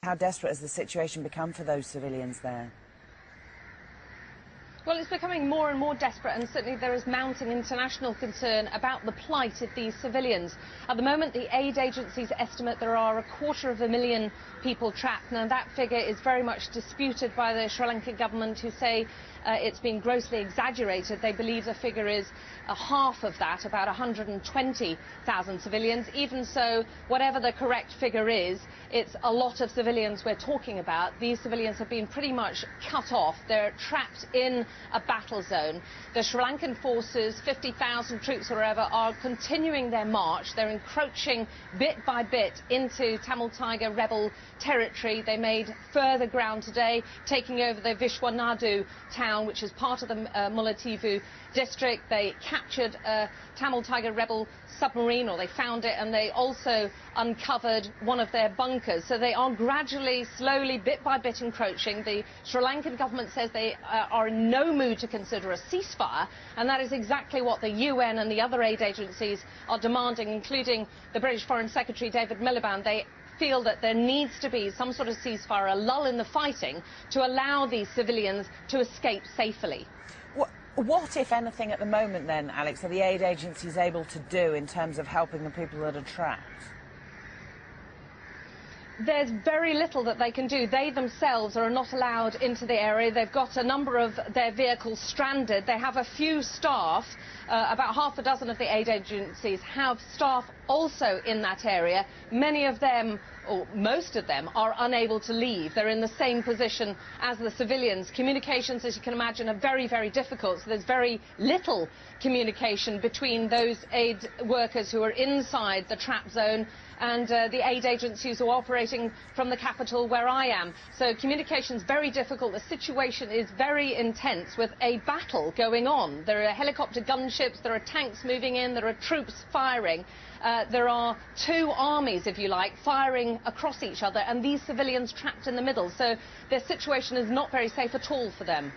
How desperate has the situation become for those civilians there? Well, it's becoming more and more desperate, and certainly there is mounting international concern about the plight of these civilians. At the moment, the aid agencies estimate there are 250,000 people trapped. Now, that figure is very much disputed by the Sri Lankan government, who say it's been grossly exaggerated. They believe the figure is half of that, about 120,000 civilians. Even so, whatever the correct figure is, it's a lot of civilians we're talking about. These civilians have been pretty much cut off. They're trapped in a battle zone. The Sri Lankan forces, 50,000 troops or whatever, are continuing their march. They're encroaching bit by bit into Tamil Tiger rebel territory. They made further ground today, taking over the Vishwanadu town, which is part of the Mullaitivu district. They captured a Tamil Tiger rebel submarine, or they found it, and they also uncovered one of their bunkers. So they are gradually, slowly, bit by bit encroaching. The Sri Lankan government says they are in no mood to consider a ceasefire, and that is exactly what the UN and the other aid agencies are demanding, including the British Foreign Secretary David Miliband. They feel that there needs to be some sort of ceasefire, a lull in the fighting, to allow these civilians to escape safely. What, if anything, at the moment then, Alex, are the aid agencies able to do in terms of helping the people that are trapped? There's very little that they can do. They themselves are not allowed into the area. They've got a number of their vehicles stranded. They have a few staff. About half a dozen of the aid agencies have staff also in that area. Many of them, or most of them, are unable to leave. They're in the same position as the civilians. Communications, as you can imagine, are very, very difficult. So there's very little communication between those aid workers who are inside the trap zone and the aid agencies who are operating from the capital where I am. So communication's very difficult. The situation is very intense, with a battle going on. There are helicopter gunships, there are tanks moving in, there are troops firing. There are two armies, if you like, firing across each other, and these civilians trapped in the middle. So their situation is not very safe at all for them.